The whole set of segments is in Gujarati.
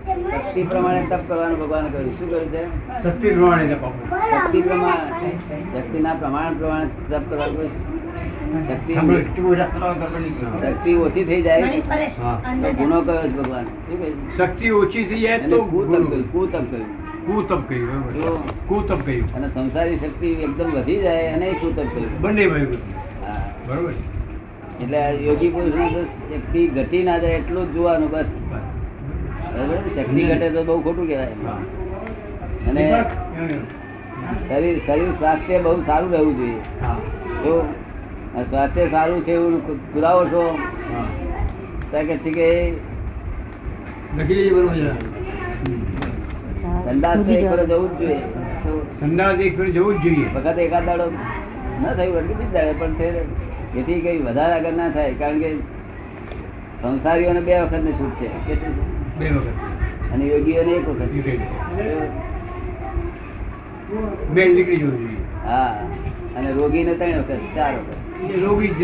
શક્તિ પ્રમાણે તપ કરવાનું ભગવાન કહ્યું. શું કહ્યું છે? શક્તિ પ્રમાણે તપ. શક્તિ પ્રમાણે, શક્તિના પ્રમાણ પ્રમાણે તપ કરવાનું. શક્તિ ઓછી થઈ જાય તો ગુનો કયો છે ભગવાન? શું કહ્યું? શક્તિ ઓછી થઈ જાય તો કુતપ કહ્યું. કુતપ કહ્યું. કુતપ કહ્યું. કુતપ કહ્યું. અને સંસારી શક્તિ એકદમ વધી જાય અને કુતપ કહ્યું. બંને ભાઈ. હા, બરોબર. એટલે યોગી પુરુષ શક્તિ ઘટી ના જાય એટલું જ જોવાનું બસ. બરાબર? શક્તિ ઘટે તો બહુ ખોટું કહેવાય. અને શરીર સ્વાસ્થ્ય બહુ સારું રહેવું જોઈએ. તો સ્વાસ્થ્ય સારું છે એવું પુરાવો છો કે સંદાસ તો એક વાર જવું જ જોઈએ. સંદાસ એક વાર જવું જ જોઈએ. વખત એકાદ દાડો ન થયું એટલે બીજ દાડે પણ એથી કઈ વધારે આગળ ના થાય. કારણ કે સંસારીઓને 2 વખત ની છૂટ છે. 2 વખત. અને યોગીઓને 1 વખત. બે નીકળી જવું જોઈએ. હા, અને રોગીને 3 વખત, 4 વખત. રોગી જ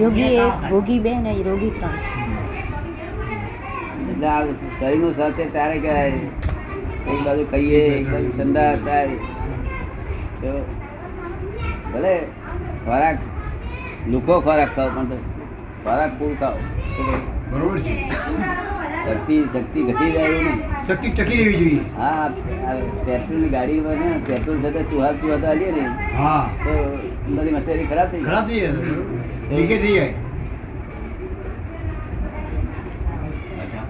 યોગી 1, ભોગી 2 ને રોગી 3. એટલે આ શરીર નું સ્વાસ્થ્ય ત્યારે કહેવાય. એક બાજુ ખાઈએ, એક બાજુ સંદાસ થાય. તો ભલે ખોરાક લુખો ખોરાક ખાઓ પણ ખોરાક પૂર ખાઓ. બરોબર છે. શક્તિ ઘટી જાય એવું નહીં. શક્તિ ટકી રહેવી જોઈએ. હા, પેટ્રોલ ની ગાડીમાં છે ને, પેટ્રોલ થતા ચુહાર આલીએ ને હા તો બધી મશીનરી ખરાબ થઈ ખરાબ થઈ જાય. લીકેજ થઈ જાય.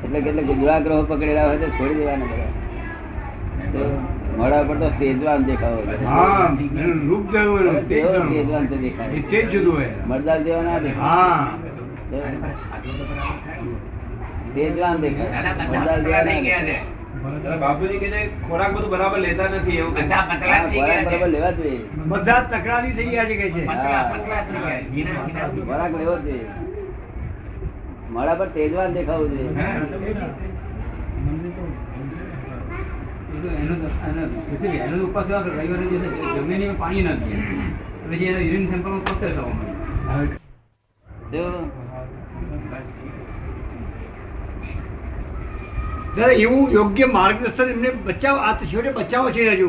એટલે કેટલાક દુરાગ્રહો પકડેલા હોય તો છોડી દેવાના બધા. તો મોડા પર તો તેજવાન દેખાવો. હા, રૂપ જેવું તેજવાન તો દેખાય. એ તેજ જુદું હોય. મરદાર જેવા ના દેખાય. હા, તેજવાન દેખાય. મરદાર જેવા ના દેખાય. બાપુજી કે ખોરાક બધું બરાબર લેતા નથી એવું. ખોરાક બરાબર લેવા જોઈએ. બધા તકરારી થઈ ગયા છે કે છે. ખોરાક લેવો જોઈએ. મોડા પર તેજવાન દેખાવું જોઈએ. એનો ઉપવાસ રવિવારે જમીન પાણી ના પીએ પછી એનો યુરિન સેમ્પલમાં પ્રોસેસ આવવામાં. એવું યોગ્ય માર્ગદર્શન એમને બચાવ. આ તો છેવટે બચાવો છે. હજુ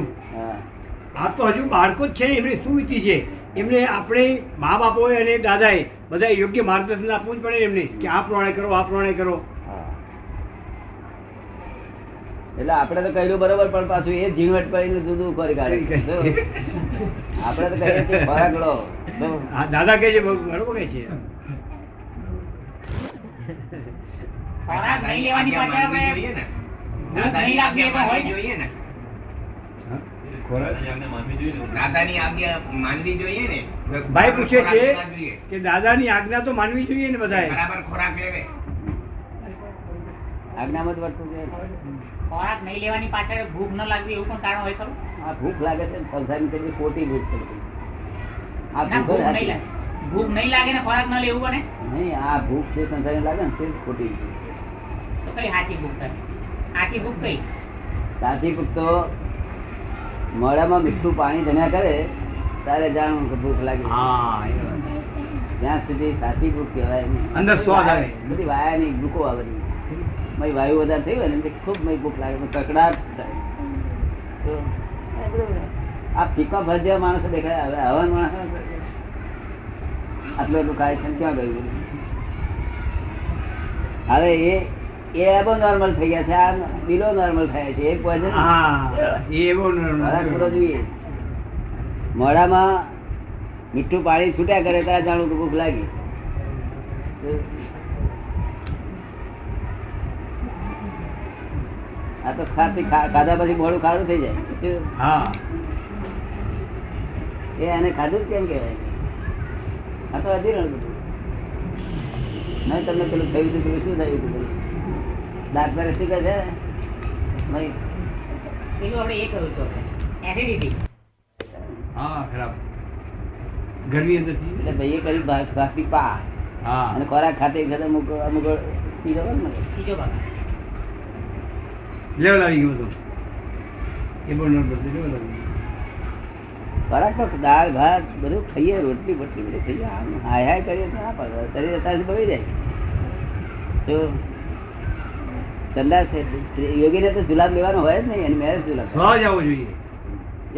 આ તો હજુ બાળકો જ છે. એમને શું વીતી છે. એમને આપણે મા બાપોએ અને દાદાએ બધા યોગ્ય માર્ગદર્શન આપવું જ પડે એમને કે આ પ્રમાણે કરો, આ પ્રમાણે કરો. એટલે આપડે તો કહ્યું બરોબર પણ પાછું એ ઝીણવટ કરીને જુદું કરી કાઢે. આપડે તો કહીએ છીએ ખોરાક લો. દાદા કહે છે બરોબર કહે છે. ખોરાક નહીં લેવાની પાછળ દાદાની આજ્ઞા માનવી જોઈએ ને. ભાઈ પૂછે છે કે દાદાની આજ્ઞા તો માનવી જોઈએ ને બધાએ. બરાબર ખોરાક લેવે. આજ્ઞામાં જ વર્તવું છે. ખોરાક નહીં લેવાની પાછળ ભૂખ ન લાગવી એવું પણ કારણ હોય ખરું? આ ભૂખ લાગે છે સંસારની તેની ખોટી ભૂખ છે. આ ના, ભૂખ ભૂખ નહીં લાગે. ભૂખ નહીં લાગે ને ખોરાક ન લેવું બને નહીં. આ ભૂખ જે સંસારની લાગે ને તે જ ખોટી. તો કઈ સાચી ભૂખ થાય? સાચી ભૂખ કઈ? સાચી ભૂખ તો મોઢામાં મીઠું પાણી જમ્યા કરે ત્યારે જાણવું કે ભૂખ લાગી. ત્યાં સુધી સાચી ભૂખ કહેવાય. અંદર સ્વાદ આવે. બધી વાયાની ભૂખો આવે. વાયુ વધારે થઈ હોય ને ખૂબ ભૂખ લાગે, કકડાટ થાય. આ ફીકા ભજ્યા માણસો દેખાય. હવે હવન માણસ આટલું એટલું ખાય છે ક્યાં ગયું? હવે એ એબો નોર્મલ થઈ ગયા છે. આ બિલો નોર્મલ થાય છે. એ પોઈઝન જોઈએ. મોઢામાં મીઠું પાણી છૂટ્યા કરે ત્યારે જાણવું કે ભૂખ લાગી. આ તો ખાધા પછી મોડું ખારું થઈ જાય. એ એને ખાધું કેમ કેવાય? આ તો અધીરણ બધું. નહીં તમને પેલું થયું હતું પેલું શું થયું હતું? ડાક્ટરે શું કહે છે? પેલું આપણે એ કહ્યું હતું એસિડિટી. હા, ખરાબ ગરમી અંદર એટલે ભાઈએ કરી ભાગતી પા. અને ખોરાક ખાતે અમુક પીજો ને બીજો ભાગ લેવલ આવી ગયું હતું. એ પણ લેવલ આવી ગયું. ખોરાક તો દાળ ભાત બધું ખાઈએ, રોટલી બોટલી બધું ખાઈએ, આમ હાય હાય કરીએ તો ના પડે, શરીર અત્યારે બગડી જાય. તો સંદાસ યોગીને તો જુલાબ લેવાનો હોય જ નહીં, એની મેરેજ જુલાબ સહજ આવવો જોઈએ.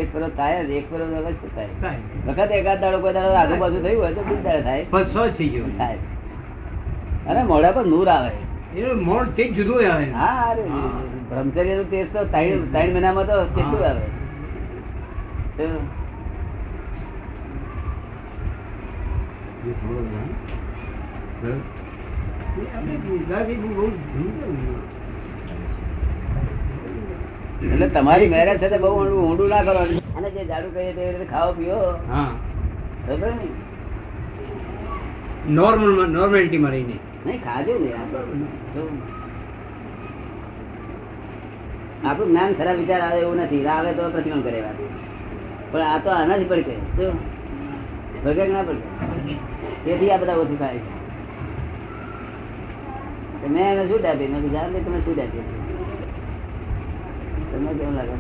એક ફરો થાય જ, એક ફરો અવશ્ય થાય. થાય. વખત એકાદ દાડો કોઈ દાડો આજુબાજુ થયું હોય તો બીજ દાડે થાય પણ સહજ થઈ ગયો. થાય. અને મોઢા પર નૂર આવે. એનું મોડ તે જ જુદું આવે. હા અરે બ્રહ્મચર્ય નું તેજ તો 3 મહિનામાં તો કેટલું આવે. તો એટલે તમારી મેરેજ સાથે બહુ ઊંડું ના કરવાનું. અને જે જાડુ કહીએ તે રીતે ખાઓ પીઓ, હા, ખબર ને? નોર્માલિટીમાં રહીને. નહીં ખાજો ને આપણું જ્ઞાન ખરાબ વિચાર આવે એવું નથી, આવે તો પ્રતિક્રમણ કરે વાત. પણ આ તો આના જ પડકે શું ભગે ના પડકે, તેથી આ બધા ઓછું થાય છે. મેં એને શું આપી, મેં જાણ તમે શું આપી, તમને કેવું લાગે?